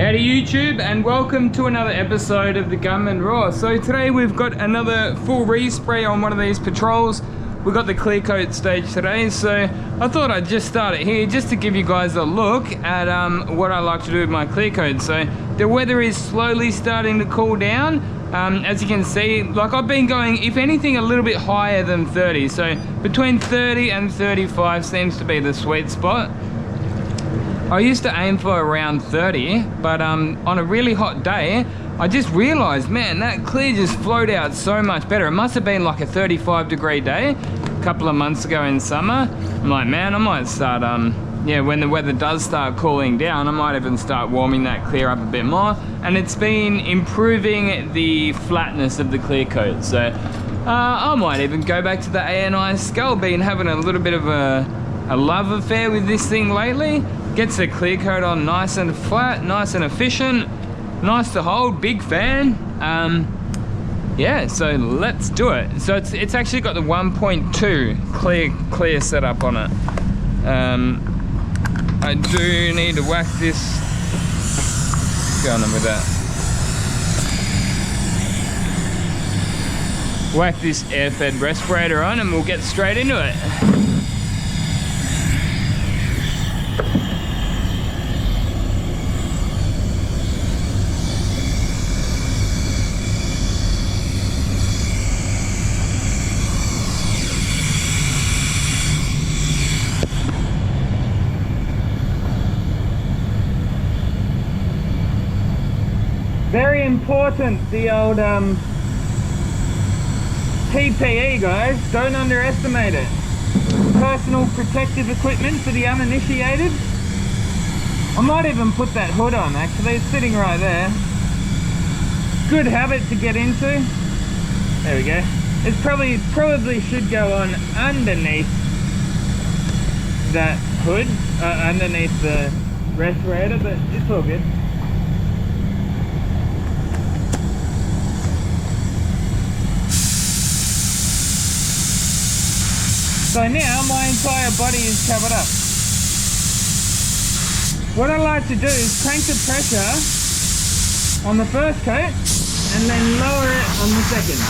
Howdy YouTube, and welcome to another episode of the Gunman Raw. So today we've got another full respray on one of these patrols. We've got the clear coat stage today, so I thought I'd just start it here just to give you guys a look at what I like to do with my clear coat. So the weather is slowly starting to cool down. As you can see, like I've been going, if anything, a little bit higher than 30. So between 30 and 35 seems to be the sweet spot. I used to aim for around 30, but on a really hot day, I just realized, man, that clear just flowed out so much better. It must have been like a 35-degree day a couple of months ago in summer. I'm like, man, I might start, yeah, when the weather does start cooling down, I might even start warming that clear up a bit more. And it's been improving the flatness of the clear coat. So I might even go back to the ANI skull. Been having a little bit of a love affair with this thing lately. Gets the clear coat on nice and flat, nice and efficient, nice to hold, big fan. Yeah, so let's do it. So it's actually got the 1.2 clear setup on it. I do need to whack this. What's going on with that? Whack this air-fed respirator on and we'll get straight into it. Very important, the old PPE, guys. Don't underestimate it. Personal protective equipment for the uninitiated. I might even put that hood on, actually. It's sitting right there. Good habit to get into. There we go. It probably should go on underneath that hood, underneath the respirator, but it's all good. So now my entire body is covered up. What I like to do is crank the pressure on the first coat and then lower it on the second.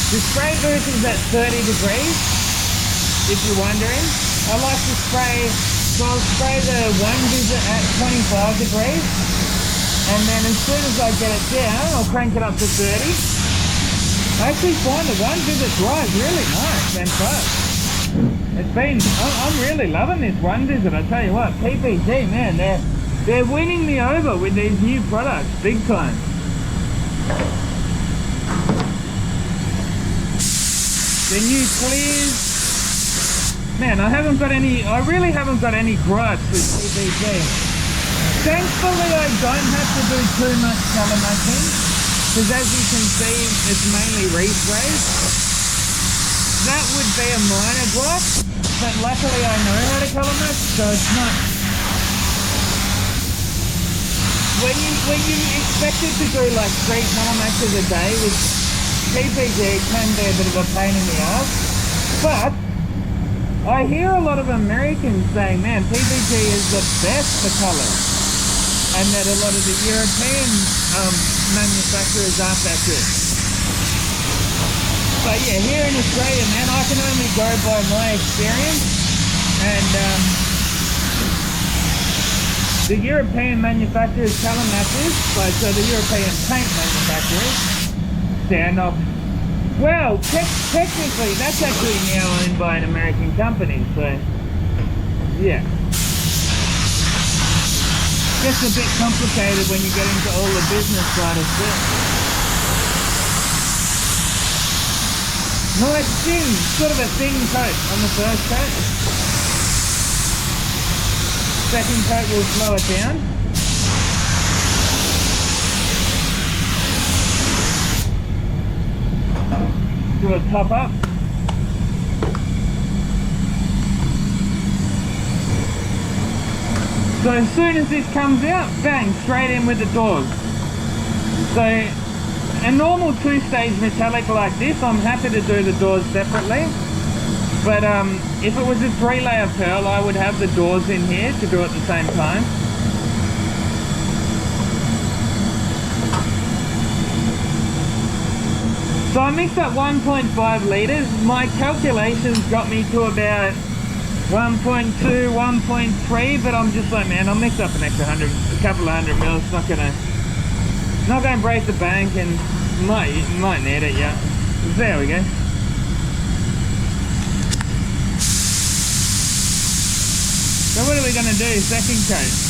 The spray booth is at 30 degrees, if you're wondering. I like to spray, so I'll spray the one visit at 25 degrees, and then as soon as I get it down, I'll crank it up to 30. I actually find the one visit dries really nice and fast. I'm really loving this one visit, I tell you what. PPG, man, they're winning me over with these new products, big time. The new clears, man, I really haven't got any gripes with PPG. Thankfully, I don't have to do too much colour matching, because as you can see, it's mainly resprays. That would be a minor gripe, but luckily I know how to colour match, so it's not. When you expect it to do like 3 colour matches a day with PPG, can be a bit of a pain in the ass, but I hear a lot of Americans saying, man, PPG is the best for colours, and that a lot of the European manufacturers aren't that good. But yeah, here in Australia, man, I can only go by my experience, and the European manufacturers colour matches, so the European paint manufacturers, standoff. Well, technically, that's actually now owned by an American company, so yeah. Gets a bit complicated when you get into all the business side of it. Nice thin, sort of a thin coat on the first coat. Second coat will slow it down. Do a top up. So as soon as this comes out, bang, straight in with the doors. So a normal two-stage metallic like this, I'm happy to do the doors separately. But if it was a 3-layer pearl, I would have the doors in here to do at the same time. So I mixed up 1.5 litres. My calculations got me to about 1.2, 1.3, but I'm just like, man, I'll mix up an extra a couple of hundred mils. It's not gonna break the bank, and might need it, yeah. There we go. So what are we gonna do? Second coat.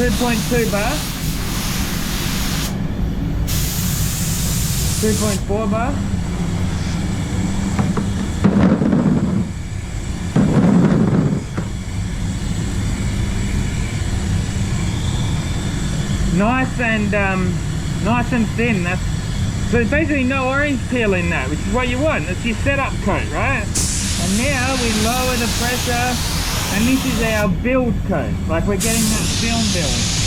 .2 bar. 2.4 bar. Nice and thin. So there's basically no orange peel in that, which is what you want. It's your setup coat, right? And now we lower the pressure, and this is our build coat. Like we're getting that film build.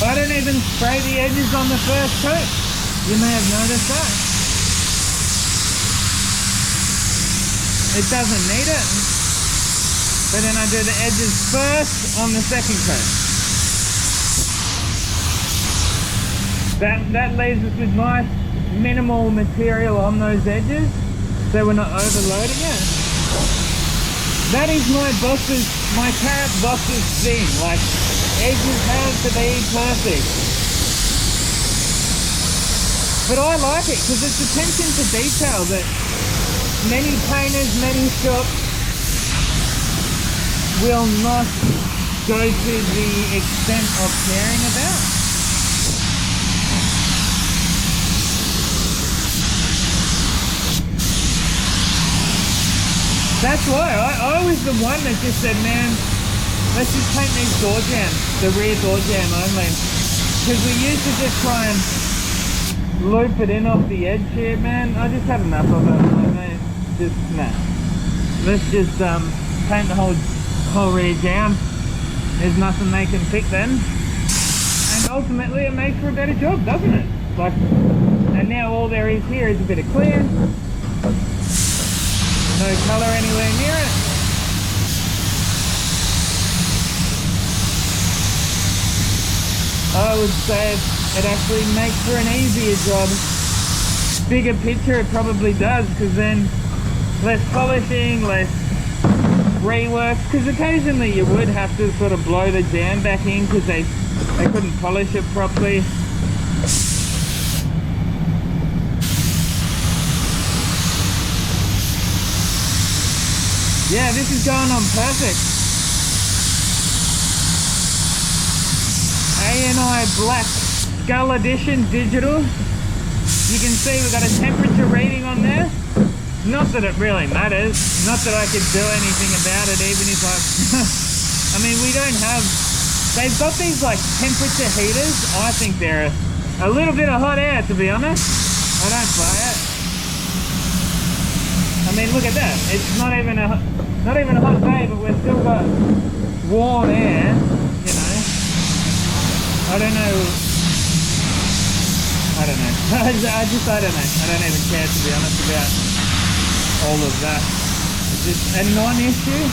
I don't even spray the edges on the first coat. You may have noticed that. It doesn't need it. But then I do the edges first on the second coat. That leaves us with nice minimal material on those edges, so we're not overloading it. That is my carrot boss's thing. Like, edges have to be perfect. But I like it because it's attention to detail that many painters, many shops will not go to the extent of caring about. That's why I was the one that just said, man, let's just paint these door jambs, the rear door jamb only. Because we used to just try and loop it in off the edge here, man. I just had enough of it. Like, just, nah. Let's just paint the whole rear jamb. There's nothing they can pick then. And ultimately it makes for a better job, doesn't it? Like, and now all there is here is a bit of clear. No colour anywhere near it. I would say it actually makes for an easier job. Bigger picture it probably does, because then less polishing, less rework, because occasionally you would have to sort of blow the jam back in because they couldn't polish it properly. Yeah, this is going on perfect. ANI Black Skull Edition Digital. You can see we've got a temperature reading on there. Not that it really matters. Not that I could do anything about it, even if I mean, we don't have... They've got these like temperature heaters. I think they're a little bit of hot air, to be honest. I don't buy it. I mean, look at that. It's not even a hot day, but we've still got warm air, you know. I I don't know. I don't know. I don't know. I don't even care, to be honest, about all of that. It's just a non-issue.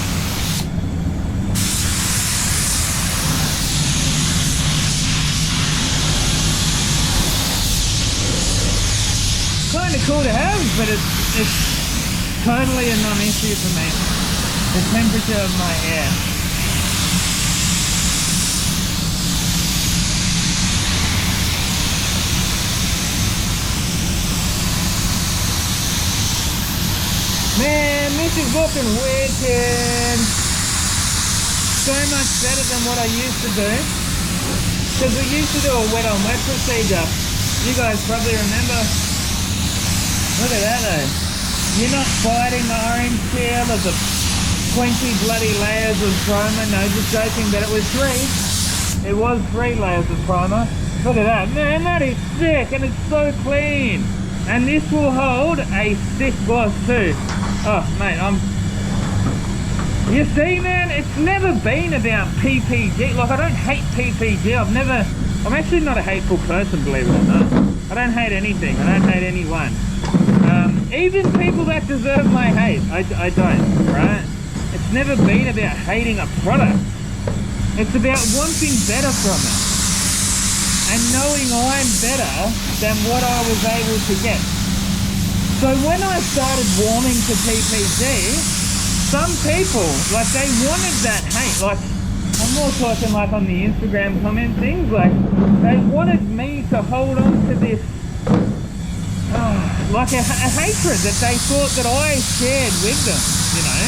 Kind of cool to have, but it's totally a non-issue for me. The temperature of my air. Man, this is looking wicked. So much better than what I used to do. Because we used to do a wet on wet procedure. You guys probably remember. Look at that though. You're not fighting the orange peel of the 20 bloody layers of primer. No, just joking, but it was 3. It was 3 layers of primer. Look at that. Man, that is sick and it's so clean. And this will hold a thick gloss too. Oh, mate, you see, man, it's never been about PPG. Like, I don't hate PPG. I'm actually not a hateful person, believe it or not. I don't hate anything. I don't hate anyone. Even people that deserve my hate, I don't, right? It's never been about hating a product. It's about wanting better from it. And knowing I'm better than what I was able to get. So when I started warming to PPG, some people, like, they wanted that hate. Like, I'm more talking like on the Instagram comment things, like, they wanted me to hold on to this, like a hatred that they thought that I shared with them, you know?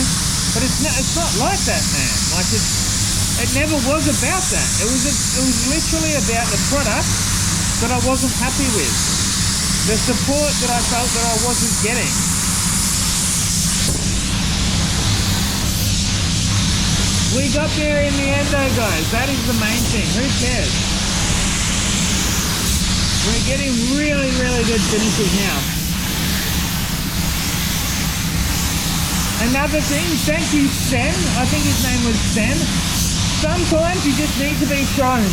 But it's not like that, man. Like, it never was about that. It was literally about the product that I wasn't happy with. The support that I felt that I wasn't getting. We got there in the end though, guys. That is the main thing. Who cares? We're getting really, really good finishes now. Another thing, thank you, Sen. I think his name was Sen. Sometimes you just need to be shown.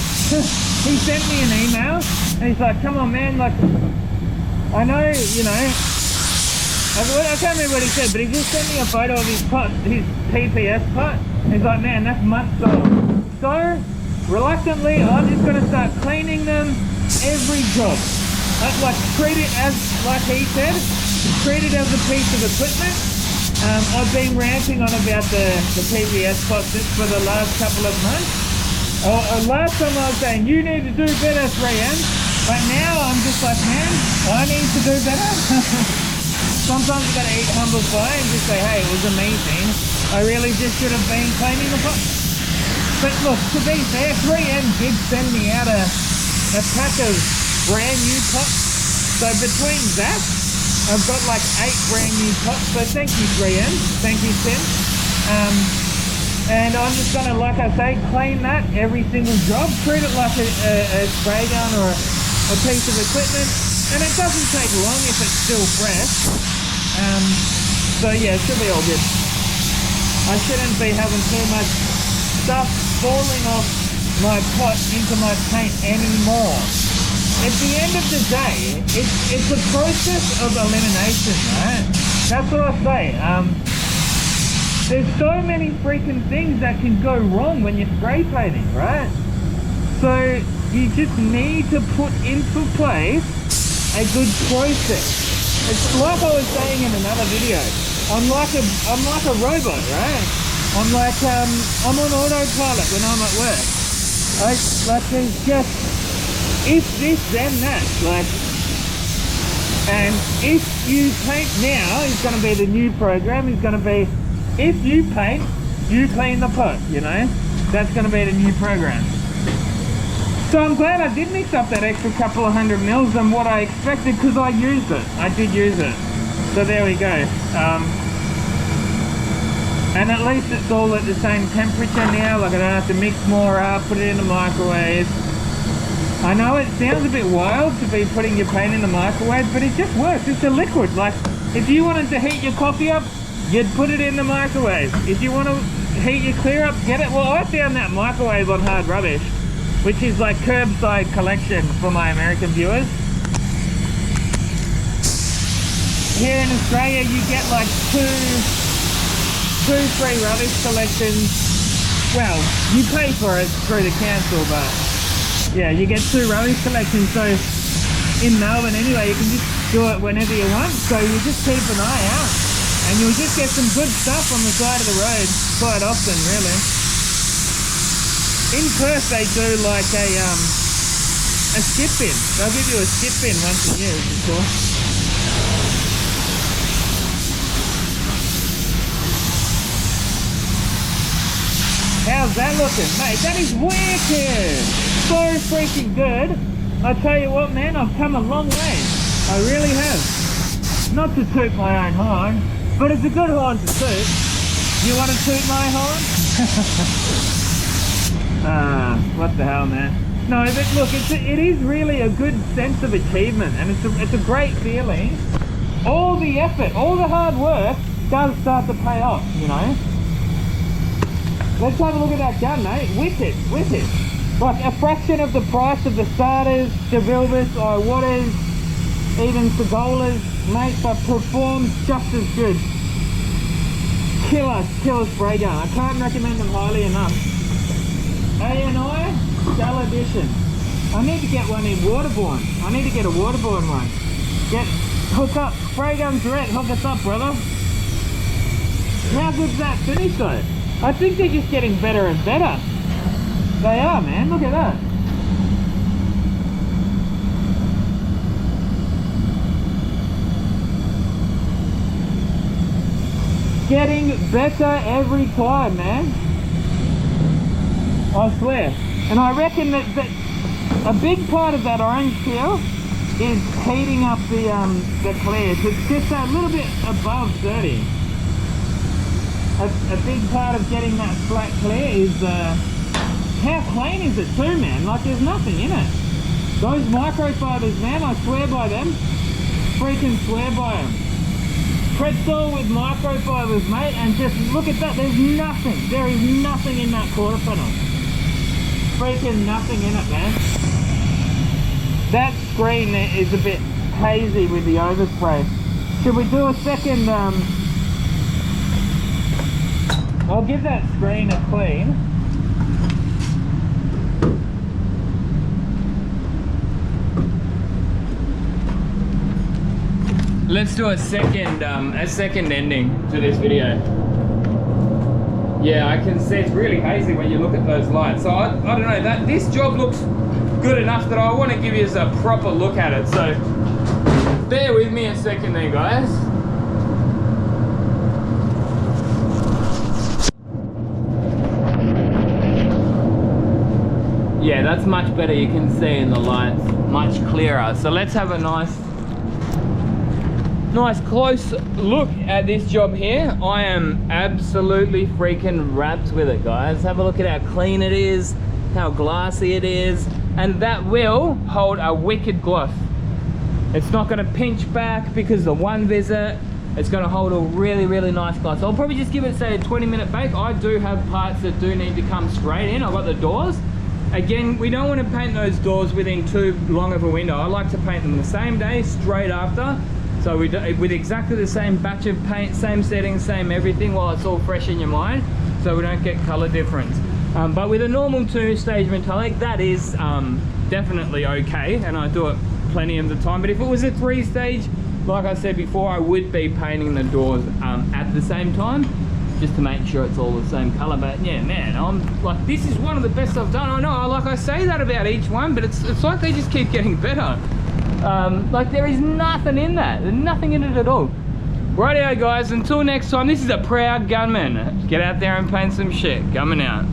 He sent me an email and he's like, come on, man, like, I know, you know, I can't remember what he said, but he just sent me a photo of his pot, his PPS pot. He's like, man, that's months old. So, reluctantly, I'm just going to start cleaning them every job. Like, treat it as, like he said, treat it as a piece of equipment. I've been ranting on about the PPS pot just for the last couple of months. Last time I was saying, you need to do better, 3M. But now I'm just like, man, I need to do better. Sometimes you gotta eat humble pie and just say, hey, it was amazing. I really just should have been cleaning the pot. But look, to be fair, 3M did send me out a pack of brand new pots. So between that, I've got like 8 brand new pots. So thank you, 3M. Thank you, Tim. And I'm just gonna, like I say, clean that every single job. Treat it like a spray gun or a piece of equipment, and it doesn't take long if it's still fresh. So yeah, it should be all good. I shouldn't be having too much stuff falling off my pot into my paint anymore. At the end of the day, it's a process of elimination, right? That's what I say. There's so many freaking things that can go wrong when you're spray painting, right? So you just need to put into place a good process. It's like I was saying in another video. I'm like a robot, right? I'm on autopilot when I'm at work. There's just if this then that, like, and if you paint now is going to be the new program. Is going to be if you paint, you clean the pot. You know, that's going to be the new program. So I'm glad I did mix up that extra couple of 100 mils than what I expected, because I used it. I did use it. So there we go. And at least it's all at the same temperature now. Like, I don't have to mix more up, put it in the microwave. I know it sounds a bit wild to be putting your paint in the microwave, but it just works. It's a liquid. Like, if you wanted to heat your coffee up, you'd put it in the microwave. If you want to heat your clear up, get it. Well, I found that microwave on Hard Rubbish. which is like curbside collection for my American viewers. Here in Australia, you get like two free rubbish collections. Well, you pay for it through the council, but yeah, you get 2 rubbish collections. So in Melbourne anyway, you can just do it whenever you want. So you just keep an eye out and you'll just get some good stuff on the side of the road quite often, really. In Perth, they do like a skip bin. They'll give you a skip bin once a year, which is cool. How's that looking, mate? That is wicked! So freaking good. I tell you what, man, I've come a long way. I really have. Not to toot my own horn, but it's a good horn to toot. You want to toot my horn? What the hell, man? No, but look, it is really a good sense of achievement, and it's a great feeling. All the effort, all the hard work does start to pay off, you know? Let's have a look at that gun, mate. Wicked, wicked. Like a fraction of the price of the starters, DeVilbiss, or Waters, even Segolas, mate, but performs just as good. Killer spray gun. I can't recommend them highly enough. A&I, Shell Edition. I need to get one in waterborne. I need to get a waterborne one. Hook up. Spray guns direct. Hook us up, brother. How good's that finish though? I think they're just getting better and better. They are, man. Look at that. Getting better every time, man. I swear. And I reckon that a big part of that orange peel is heating up the clear. It's just a little bit above 30. A big part of getting that flat clear is how clean is it too, man? Like there's nothing in it. Those microfibers, man, I swear by them. Freaking swear by them. Pretzel with microfibers, mate, and just look at that. There's nothing. There is nothing in that quarter panel. Freaking nothing in it, man. That screen is a bit hazy with the overspray. Should we do a second? I'll give that screen a clean. Let's do a second ending to this video. Yeah, I can see it's really hazy when you look at those lights. So I don't know, this job looks good enough that I want to give you a proper look at it. So bear with me a second there, guys. Yeah, that's much better. You can see in the lights, much clearer. So let's have a nice close look at this job here. I am absolutely freaking wrapped with it, guys. Have a look at how clean it is, how glossy it is, and that will hold a wicked gloss. It's not going to pinch back because the one visit. It's going to hold a really, really nice gloss. I'll probably just give it, say, a 20-minute bake. I do have parts that do need to come straight in. I've got the doors. Again, we don't want to paint those doors within too long of a window. I like to paint them the same day, straight after. So we do, with exactly the same batch of paint, same settings, same everything, while it's all fresh in your mind, so we don't get color difference. But with a normal 2-stage metallic, that is definitely okay, and I do it plenty of the time. But if it was a 3-stage, like I said before, I would be painting the doors at the same time, just to make sure it's all the same color. But yeah, man, I'm like, this is one of the best I've done. I know, like I say that about each one, but it's like they just keep getting better. Like there is nothing in that. There's nothing in it at all. Rightio, guys, until next time, this is a proud gunman. Get out there and paint some shit. Gunman out.